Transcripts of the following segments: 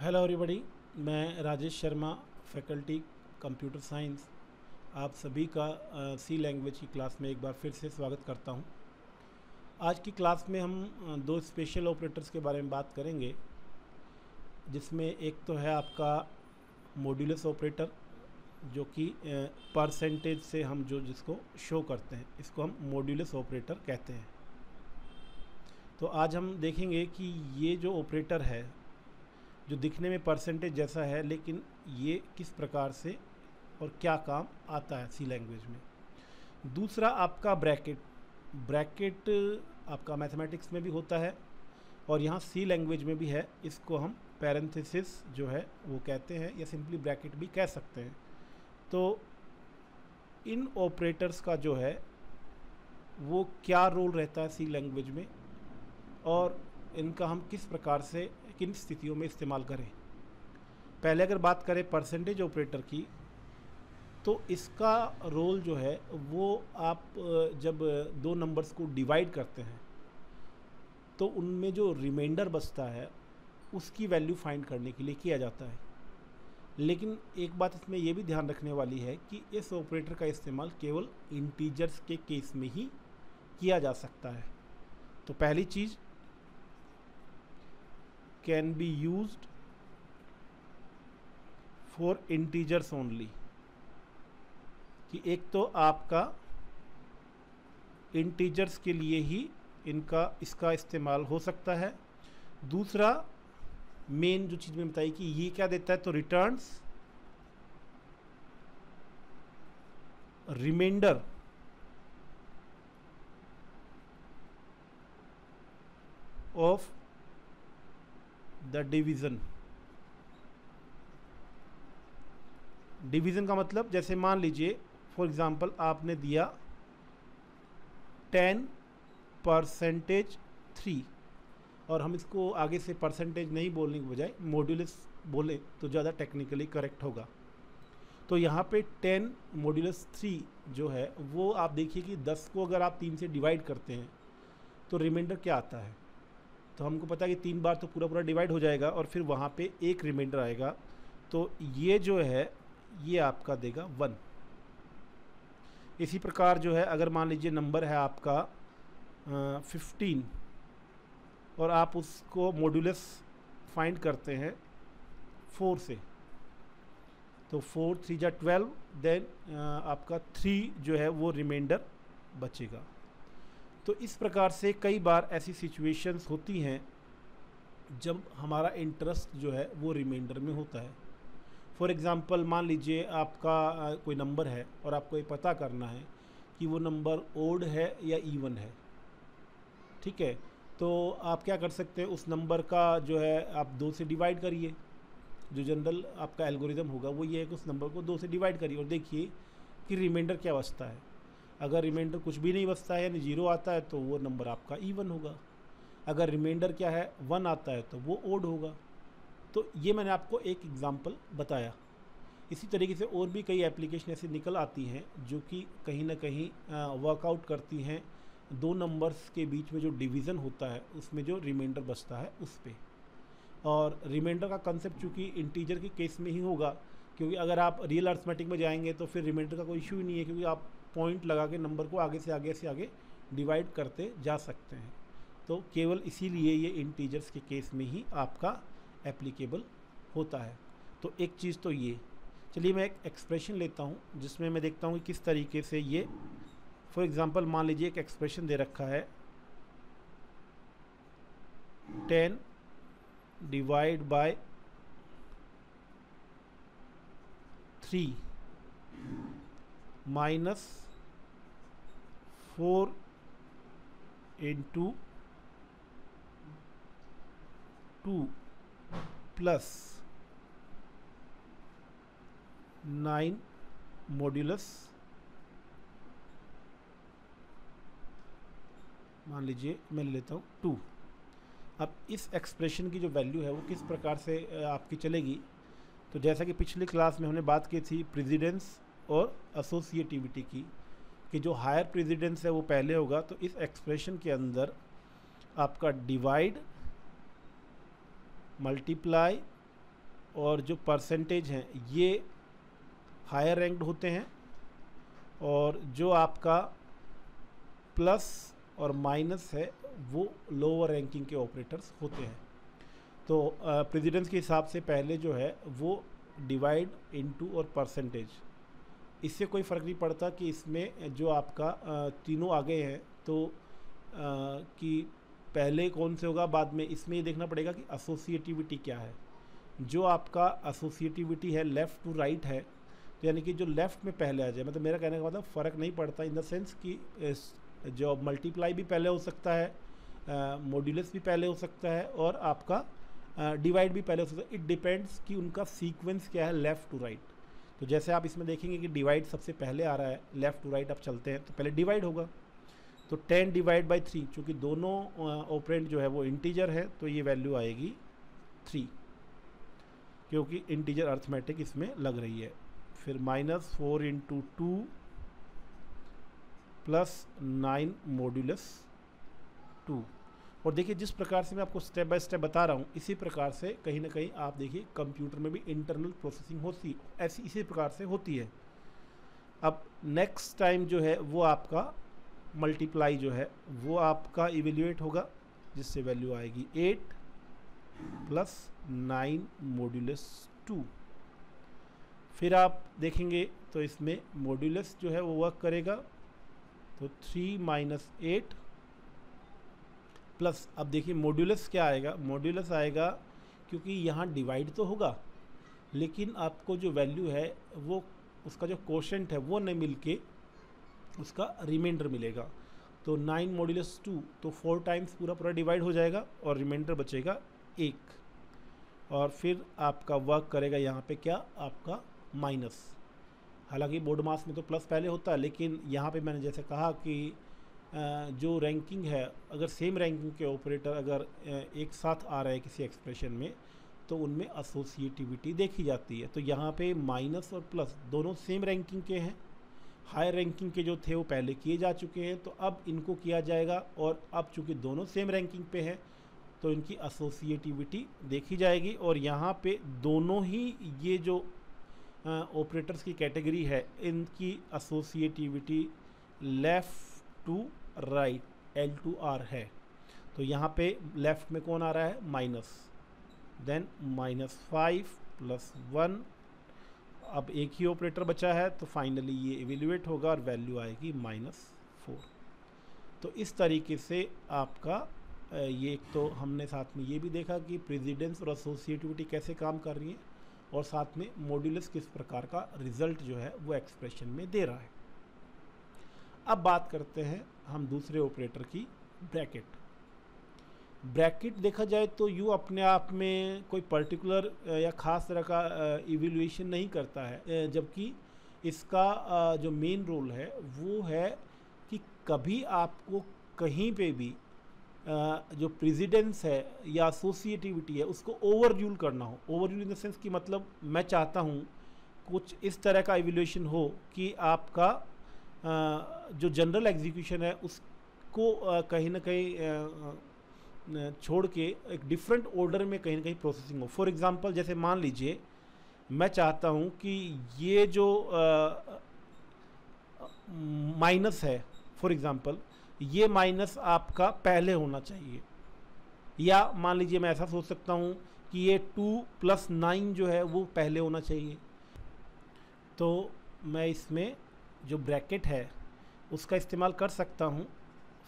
Hello everybody, मैं Rajesh Sharma, faculty computer science, आप सभी का सी लैंग्वेज की क्लास में एक बार फिर से स्वागत करता हूं। आज की क्लास में हम दो स्पेशल ऑपरेटर्स के बारे में बात करेंगे, जिसमें एक तो है आपका मॉड्यूलस ऑपरेटर, जो कि परसेंटेज से हम जिसको शो करते हैं, इसको हम मॉड्यूलस ऑपरेटर कहते हैं। तो आज हम देखेंगे कि ये जो ऑपरेटर है, जो दिखने में परसेंटेज जैसा है, लेकिन ये किस प्रकार से और क्या काम आता है सी लैंग्वेज में। दूसरा आपका ब्रैकेट आपका मैथमेटिक्स में भी होता है और यहाँ सी लैंग्वेज में भी है। इसको हम पैरेंथेसिस जो है वो कहते हैं, या सिंपली ब्रैकेट भी कह सकते हैं। तो इन ऑपरेटर्स का जो है वो क्या रोल रहता है सी लैंग्वेज में, और इनका हम किस प्रकार से किन स्थितियों में इस्तेमाल करें। पहले अगर बात करें परसेंटेज ऑपरेटर की, तो इसका रोल जो है वो आप जब दो नंबर्स को डिवाइड करते हैं तो उनमें जो रिमाइंडर बचता है उसकी वैल्यू फाइंड करने के लिए किया जाता है। लेकिन एक बात इसमें यह भी ध्यान रखने वाली है कि इस ऑपरेटर का इस्तेमाल केवल इंटीजर्स के केस में ही किया जा सकता है। तो पहली चीज़, can be used for integers only, कि एक तो आपका इंटीजर्स के लिए ही इसका इस्तेमाल हो सकता है। दूसरा मेन जो चीज़ मैंने बताई कि ये क्या देता है, तो returns reminder of the division. Division का मतलब, जैसे मान लीजिए फॉर एग्ज़ाम्पल आपने दिया 10%3, और हम इसको आगे से परसेंटेज नहीं बोलने के बजाय मॉड्यूलस बोले तो ज़्यादा टेक्निकली करेक्ट होगा। तो यहाँ पे 10 मॉड्यूलस 3 जो है वो आप देखिए कि 10 को अगर आप 3 से डिवाइड करते हैं तो रिमाइंडर क्या आता है। तो हमको पता है कि 3 बार तो पूरा डिवाइड हो जाएगा और फिर वहाँ पे एक रिमाइंडर आएगा। तो ये जो है ये आपका देगा 1। इसी प्रकार जो है, अगर मान लीजिए नंबर है आपका 15 और आप उसको मॉड्यूलस फाइंड करते हैं 4 से, तो 4 3 जा 12, देन आपका 3 जो है वो रिमाइंडर बचेगा। तो इस प्रकार से कई बार ऐसी सिचुएशंस होती हैं जब हमारा इंटरेस्ट जो है वो रिमाइंडर में होता है। फॉर एग्ज़ाम्पल मान लीजिए आपका कोई नंबर है और आपको ये पता करना है कि वो नंबर ओड है या इवन है, ठीक है। तो आप क्या कर सकते हैं, उस नंबर का जो है आप 2 से डिवाइड करिए। जो जनरल आपका एल्गोरिदम होगा वो ये है कि उस नंबर को 2 से डिवाइड करिए और देखिए कि रिमाइंडर क्या बचता है। अगर रिमाइंडर कुछ भी नहीं बचता है, यानी 0 आता है, तो वो नंबर आपका इवन होगा। अगर रिमाइंडर क्या है 1 आता है, तो वो ओड होगा। तो ये मैंने आपको एक एग्जांपल बताया। इसी तरीके से और भी कई एप्लीकेशन ऐसी निकल आती हैं जो कि कहीं ना कहीं वर्कआउट करती हैं दो नंबर्स के बीच में जो डिवीज़न होता है उसमें जो रिमाइंडर बचता है उस पर। और रिमाइंडर का कंसेप्ट चूँकि इंटीजर के केस में ही होगा, क्योंकि अगर आप रियल अर्थमेटिक में जाएंगे तो फिर रिमाइंडर का कोई इशू ही नहीं है, क्योंकि आप पॉइंट लगा के नंबर को आगे से आगे डिवाइड करते जा सकते हैं। तो केवल इसीलिए ये इंटीजर्स के केस में ही आपका एप्लीकेबल होता है। तो एक चीज़ तो ये, चलिए मैं एक एक्सप्रेशन लेता हूँ जिसमें मैं देखता हूँ कि किस तरीके से ये, फॉर एग्ज़ाम्पल मान लीजिए एक एक्सप्रेशन दे रखा है 10 divide by 3 minus 4 into 2 plus 9 modulus, मान लीजिए मैं ले लेता हूँ 2। अब इस एक्सप्रेशन की जो वैल्यू है वो किस प्रकार से आपकी चलेगी, तो जैसा कि पिछली क्लास में हमने बात की थी प्रेसिडेंस और एसोसिएटिविटी की, कि जो हायर प्रेसिडेंस है वो पहले होगा। तो इस एक्सप्रेशन के अंदर आपका डिवाइड, मल्टीप्लाई और जो परसेंटेज हैं ये हायर रैंक्ड होते हैं, और जो आपका प्लस और माइनस है वो लोअर रैंकिंग के ऑपरेटर्स होते हैं। तो प्रेसिडेंस के हिसाब से पहले जो है वो डिवाइड इनटू और परसेंटेज, इससे कोई फ़र्क नहीं पड़ता कि इसमें जो आपका तीनों आ गए हैं तो कि पहले कौन से होगा बाद में, इसमें ये देखना पड़ेगा कि एसोसिएटिविटी क्या है। जो आपका एसोसिएटिविटी है लेफ़्ट टू राइट है, तो यानी कि जो लेफ़्ट में पहले आ जाए, मतलब मेरा कहने का मतलब फ़र्क नहीं पड़ता इन द सेंस कि जो मल्टीप्लाई भी पहले हो सकता है, मॉड्यूलस भी पहले हो सकता है, और आपका डिवाइड भी पहले हो सकता है। इट डिपेंड्स कि उनका सीक्वेंस क्या है लेफ़्ट टू राइट। तो जैसे आप इसमें देखेंगे कि डिवाइड सबसे पहले आ रहा है, लेफ़्ट टू राइट आप चलते हैं तो पहले डिवाइड होगा। तो 10 डिवाइड बाई 3, चूँकि दोनों ऑपरेंड जो है वो इंटीजर है तो ये वैल्यू आएगी 3, क्योंकि इंटीजर अर्थमेटिक इसमें लग रही है। फिर -4 × 2 + 9 मॉड्यूलस 2। और देखिए जिस प्रकार से मैं आपको स्टेप बाय स्टेप बता रहा हूँ, इसी प्रकार से कहीं ना कहीं आप देखिए कंप्यूटर में भी इंटरनल प्रोसेसिंग होती ऐसी इसी प्रकार से होती है। अब नेक्स्ट टाइम जो है वो आपका मल्टीप्लाई जो है वो आपका इवेल्युएट होगा, जिससे वैल्यू आएगी 8 + 9 मॉड्यूलस 2। फिर आप देखेंगे तो इसमें मॉड्यूलस जो है वो वर्क करेगा, तो 3 - 8 प्लस, अब देखिए मॉड्यूलस क्या आएगा, मॉड्यूलस आएगा क्योंकि यहाँ डिवाइड तो होगा लेकिन आपको जो वैल्यू है वो उसका जो कोशेंट है वो नहीं मिल के उसका रिमाइंडर मिलेगा। तो 9 मॉड्यूलस 2, तो 4 टाइम्स पूरा डिवाइड हो जाएगा और रिमाइंडर बचेगा 1। और फिर आपका वर्क करेगा यहाँ पे क्या, आपका माइनस। हालांकि बोर्ड मास में तो प्लस पहले होता है, लेकिन यहाँ पे मैंने जैसे कहा कि जो रैंकिंग है, अगर सेम रैंकिंग के ऑपरेटर अगर एक साथ आ रहे हैं किसी एक्सप्रेशन में तो उनमें एसोसिएटिविटी देखी जाती है। तो यहाँ पे माइनस और प्लस दोनों सेम रैंकिंग के हैं, हायर रैंकिंग के जो थे वो पहले किए जा चुके हैं, तो अब इनको किया जाएगा। और अब चूँकि दोनों सेम रैंकिंग पे हैं तो इनकी एसोसिएटिविटी देखी जाएगी। और यहाँ पे दोनों ही ये जो ऑपरेटर्स की कैटेगरी है इनकी associativity left to right L2R है। तो यहाँ पे लेफ़्ट में कौन आ रहा है, माइनस, देन -5 + 1। अब एक ही ऑपरेटर बचा है तो फाइनली ये इवेल्युएट होगा और वैल्यू आएगी -4। तो इस तरीके से आपका ये एक तो हमने साथ में ये भी देखा कि प्रेसिडेंस और एसोसिएटिविटी कैसे काम कर रही है, और साथ में मॉड्यूलस किस प्रकार का रिजल्ट जो है वो एक्सप्रेशन में दे रहा है। अब बात करते हैं हम दूसरे ऑपरेटर की, ब्रैकेट। ब्रैकेट देखा जाए तो यू अपने आप में कोई पर्टिकुलर या ख़ास तरह का इवैल्यूएशन नहीं करता है, जबकि इसका जो मेन रोल है वो है कि कभी आपको कहीं पे भी जो प्रेसिडेंस है या एसोसिएटिविटी है उसको ओवर रूल करना हो। Over rule in the sense कि मतलब मैं चाहता हूँ कुछ इस तरह का इवैल्यूएशन हो कि आपका जो जनरल एग्जीक्यूशन है उसको कहीं ना कहीं छोड़ के एक डिफरेंट ऑर्डर में कहीं ना कहीं प्रोसेसिंग हो। फॉर एग्जांपल जैसे मान लीजिए मैं चाहता हूँ कि ये जो माइनस है, फॉर एग्जांपल ये माइनस आपका पहले होना चाहिए, या मान लीजिए मैं ऐसा सोच सकता हूँ कि ये 2 + 9 जो है वो पहले होना चाहिए। तो मैं इसमें जो ब्रैकेट है उसका इस्तेमाल कर सकता हूँ।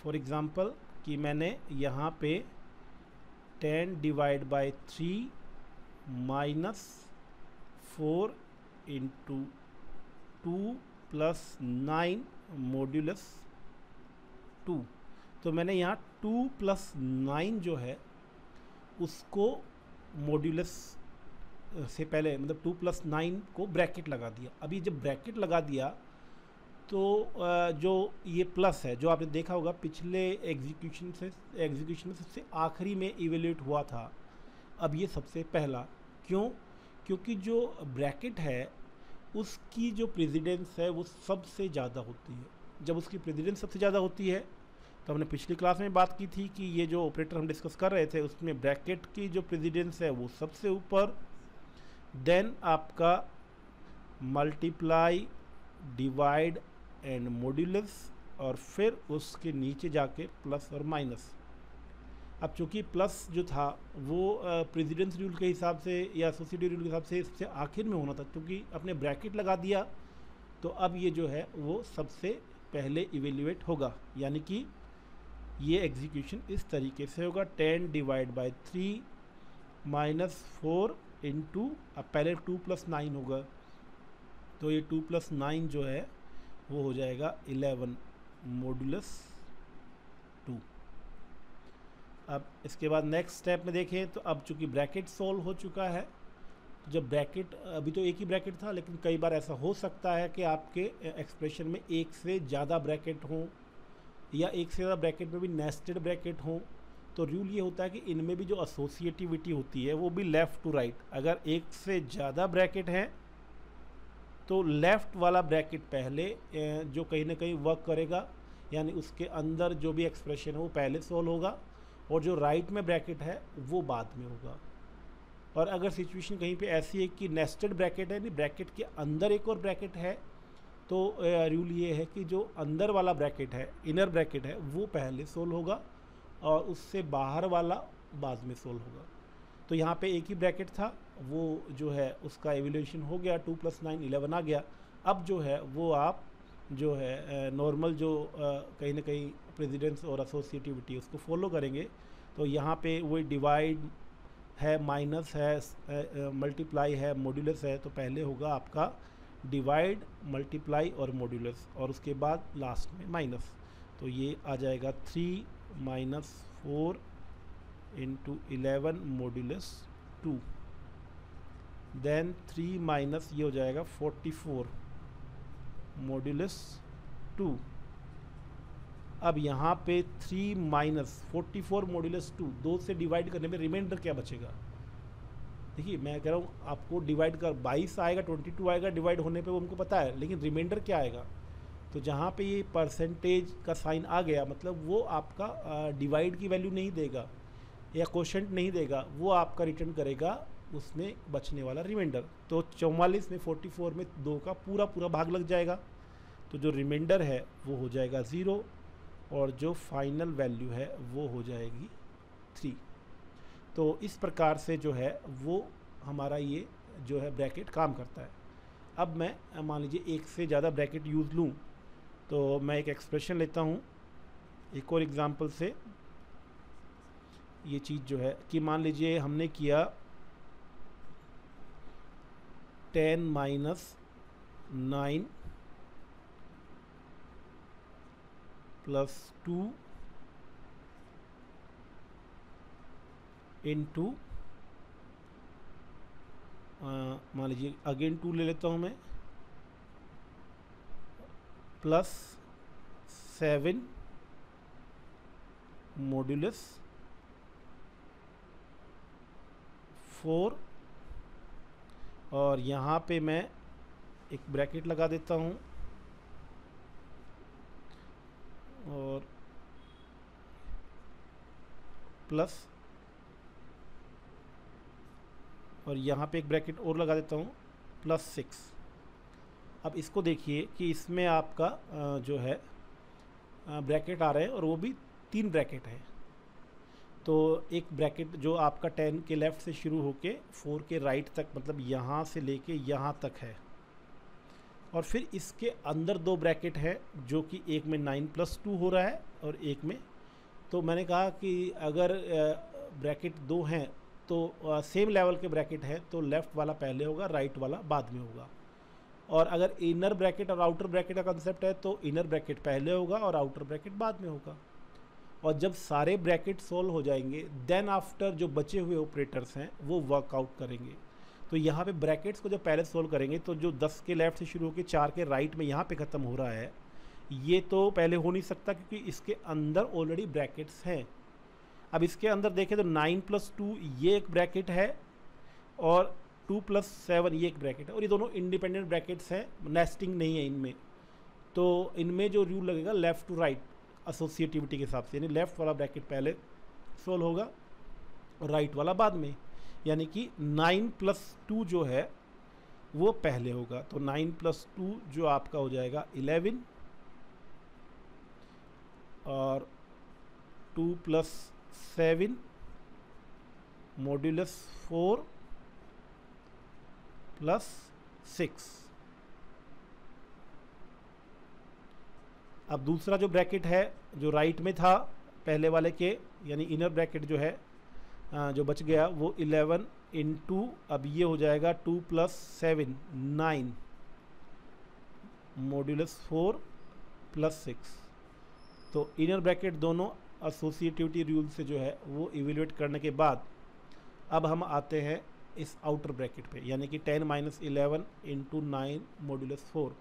फॉर एग्ज़ाम्पल कि मैंने यहाँ पे 10 डिवाइड बाई 3 -4 × 2 + 9 मॉड्यूलस 2। तो मैंने यहाँ 2 + 9 जो है उसको मॉड्यूलस से पहले मतलब 2 + 9 को ब्रैकेट लगा दिया। अभी जब ब्रैकेट लगा दिया तो जो ये प्लस है जो आपने देखा होगा पिछले एग्जीक्यूशन में सबसे आखिरी में इवेल्यूएट हुआ था, अब ये सबसे पहला। क्यों? क्योंकि जो ब्रैकेट है उसकी जो प्रेसिडेंस है वो सबसे ज़्यादा होती है। जब उसकी प्रेसिडेंस सबसे ज़्यादा होती है तो हमने पिछली क्लास में बात की थी कि ये जो ऑपरेटर हम डिस्कस कर रहे थे उसमें ब्रैकेट की जो प्रेसिडेंस है वो सबसे ऊपर, देन आपका मल्टीप्लाई, डिवाइड एंड मॉड्यूलस, और फिर उसके नीचे जाके प्लस और माइनस। अब चूँकि प्लस जो था वो प्रेसिडेंस रूल के हिसाब से या एसोसिएटिव रूल के हिसाब से सबसे आखिर में होना था, क्योंकि अपने ब्रैकेट लगा दिया तो अब ये जो है वो सबसे पहले इवेल्युएट होगा, यानी कि ये एग्जीक्यूशन इस तरीके से होगा 10 डिवाइड बाई 3 माइनस 4 इंटू, अब पहले 2 + 9 होगा, तो ये 2 + 9 जो है वो हो जाएगा 11 मॉड्यूलस 2। अब इसके बाद नेक्स्ट स्टेप में देखें तो अब चूँकि ब्रैकेट सोल्व हो चुका है, तो जब ब्रैकेट, अभी तो एक ही ब्रैकेट था, लेकिन कई बार ऐसा हो सकता है कि आपके एक्सप्रेशन में एक से ज़्यादा ब्रैकेट हों या एक से ज़्यादा ब्रैकेट में भी नेस्टेड ब्रैकेट हों। तो रूल ये होता है कि इनमें भी जो एसोसिएटिविटी होती है वो भी लेफ़्ट टू राइट। अगर एक से ज़्यादा ब्रैकेट हैं तो लेफ़्ट वाला ब्रैकेट पहले जो कहीं ना कहीं वर्क करेगा, यानी उसके अंदर जो भी एक्सप्रेशन है वो पहले सोल्व होगा, और जो राइट में ब्रैकेट है वो बाद में होगा। और अगर सिचुएशन कहीं पे ऐसी है कि नेस्टेड ब्रैकेट है, यानी ब्रैकेट के अंदर एक और ब्रैकेट है, तो रूल ये है कि जो अंदर वाला ब्रैकेट है, इनर ब्रैकेट है, वो पहले सोल्व होगा और उससे बाहर वाला बाद में सोल्व होगा। तो यहाँ पे एक ही ब्रैकेट था, वो जो है उसका एवल्यूशन हो गया, 2 + 9 11 आ गया। अब जो है वो आप जो है नॉर्मल जो कहीं ना कहीं प्रेसिडेंस और एसोसिएटिविटी उसको फॉलो करेंगे। तो यहाँ पे वही डिवाइड है, माइनस है, मल्टीप्लाई है, मॉड्यूलस है, तो पहले होगा आपका डिवाइड, मल्टीप्लाई और मॉड्यूलस, और उसके बाद लास्ट में माइनस। तो ये आ जाएगा 3 - 4 इंटू 11 मॉड्यूलस 2, देन 3 माइनस ये हो जाएगा 44 मॉड्यूलस 2। अब यहाँ पे 3 - 44 मॉड्यूलस 2, 2 से डिवाइड करने में रिमाइंडर क्या बचेगा? देखिए मैं कह रहा हूँ आपको डिवाइड कर 22 आएगा, 22 आएगा डिवाइड होने पे, वो हमको पता है, लेकिन रिमाइंडर क्या आएगा? तो जहाँ पे ये परसेंटेज का साइन आ गया, मतलब वो आपका डिवाइड की वैल्यू नहीं देगा या क्वोशंट नहीं देगा, वो आपका रिटर्न करेगा उसमें बचने वाला रिमाइंडर। तो 44 में 44 में 2 का पूरा पूरा भाग लग जाएगा, तो जो रिमाइंडर है वो हो जाएगा 0, और जो फाइनल वैल्यू है वो हो जाएगी 3। तो इस प्रकार से जो है वो हमारा ये जो है ब्रैकेट काम करता है। अब मैं मान लीजिए एक से ज़्यादा ब्रैकेट यूज़ लूँ, तो मैं एक एक्सप्रेशन लेता हूँ एक और एग्जांपल से। ये चीज़ जो है कि मान लीजिए हमने किया 10 - 9 + 2 इंटू, मान लीजिए अगेन 2 ले लेता हूँ मैं, +7 मॉड्यूलस 4, और यहाँ पे मैं एक ब्रैकेट लगा देता हूँ और प्लस, और यहाँ पे एक ब्रैकेट और लगा देता हूँ +6। अब इसको देखिए कि इसमें आपका जो है ब्रैकेट आ रहे हैं और वो भी 3 ब्रैकेट हैं। तो एक ब्रैकेट जो आपका 10 के लेफ़्ट से शुरू होके 4 के राइट तक, मतलब यहाँ से लेके यहाँ तक है, और फिर इसके अंदर 2 ब्रैकेट है जो कि एक में 9 + 2 हो रहा है और एक में, तो मैंने कहा कि अगर ब्रैकेट 2 हैं तो सेम लेवल के ब्रैकेट है तो लेफ़्ट वाला पहले होगा, राइट वाला बाद में होगा। और अगर इनर ब्रैकेट और आउटर ब्रैकेट का कंसेप्ट है तो इनर ब्रैकेट पहले होगा और आउटर ब्रैकेट बाद में होगा। और जब सारे ब्रैकेट सोल्व हो जाएंगे, देन आफ्टर जो बचे हुए ऑपरेटर्स हैं वो वर्कआउट करेंगे। तो यहाँ पे ब्रैकेट्स को जब पहले सोल्व करेंगे तो जो 10 के लेफ़्ट से शुरू होकर 4 के राइट में यहाँ पे ख़त्म हो रहा है, ये तो पहले हो नहीं सकता क्योंकि इसके अंदर ऑलरेडी ब्रैकेट्स हैं। अब इसके अंदर देखें तो 9 + 2 ये एक ब्रैकेट है और 2 + 7 ये एक ब्रैकेट है, और ये दोनों इंडिपेंडेंट ब्रैकेट्स हैं, नेस्टिंग नहीं है इनमें। तो इनमें जो रूल लगेगा लेफ़्ट टू राइट एसोसिएटिविटी के हिसाब से, यानी लेफ़्ट वाला ब्रैकेट पहले सोल्व होगा और राइट वाला बाद में। यानी कि 9+2 जो है वो पहले होगा। तो 9+2 जो आपका हो जाएगा 11 और 2+7 मॉड्यूलस 4 + 6। अब दूसरा जो ब्रैकेट है जो राइट में था पहले वाले के, यानी इनर ब्रैकेट जो है जो बच गया वो 11 इंटू, अब ये हो जाएगा 2 + 7 9 मॉड्यूलस 4 + 6। तो इनर ब्रैकेट दोनों एसोसिएटिविटी रूल से जो है वो इवेल्युएट करने के बाद अब हम आते हैं इस आउटर ब्रैकेट पे, यानी कि 10 - 11 इंटू 9 मॉड्यूलस 4।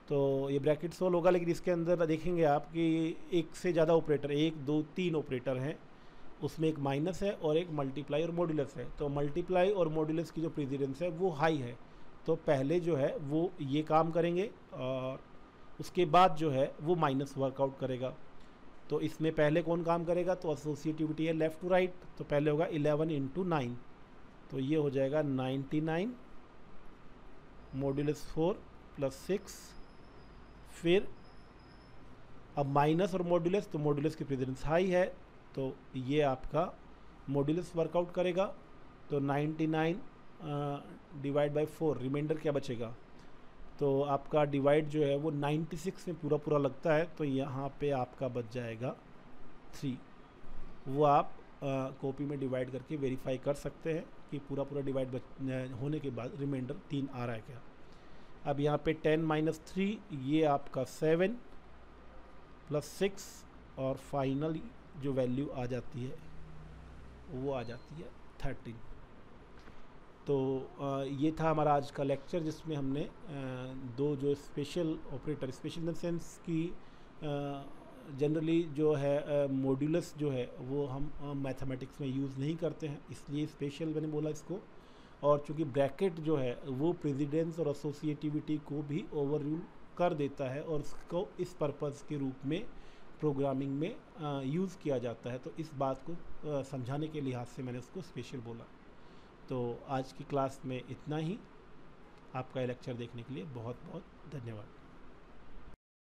तो ये ब्रैकेट सोल्व होगा, लेकिन इसके अंदर देखेंगे आप कि एक से ज़्यादा ऑपरेटर, 1 2 3 ऑपरेटर हैं, उसमें एक माइनस है और एक मल्टीप्लाई और मॉड्यूलस है। तो मल्टीप्लाई और मॉड्यूलस की जो प्रेसिडेंस है वो हाई है, तो पहले जो है वो ये काम करेंगे और उसके बाद जो है वो माइनस वर्कआउट करेगा। तो इसमें पहले कौन काम करेगा, तो एसोसिएटिविटी है लेफ़्ट टू राइट, तो पहले होगा 11 इंटू 9, तो ये हो जाएगा 99 मॉड्यूलस 4 + 6। फिर अब माइनस और मॉड्यूलस, तो मॉड्यूलस की प्रेसिडेंस हाई है, तो ये आपका मॉड्यूलस वर्कआउट करेगा। तो 99 डिवाइड बाय 4, रिमाइंडर क्या बचेगा, तो आपका डिवाइड जो है वो 96 में पूरा पूरा लगता है, तो यहाँ पे आपका बच जाएगा 3। वो आप कॉपी में डिवाइड करके वेरीफाई कर सकते हैं कि पूरा पूरा डिवाइड होने के बाद रिमाइंडर 3 आ रहा है क्या। अब यहाँ पे 10 - 3 ये आपका 7 + 6 और फाइनली जो वैल्यू आ जाती है वो आ जाती है 13। तो ये था हमारा आज का लेक्चर, जिसमें हमने दो जो special operator, special in the sense कि जनरली जो है मॉड्यूलस जो है वो हम मैथमेटिक्स में यूज़ नहीं करते हैं, इसलिए स्पेशल मैंने बोला इसको। और चूँकि ब्रैकेट जो है वो प्रेसिडेंस और एसोसिएटिविटी को भी ओवर रूल कर देता है और उसको इस पर्पज़ के रूप में प्रोग्रामिंग में यूज़ किया जाता है, तो इस बात को समझाने के लिहाज से मैंने उसको स्पेशल बोला। तो आज की क्लास में इतना ही। आपका लेक्चर देखने के लिए बहुत बहुत धन्यवाद।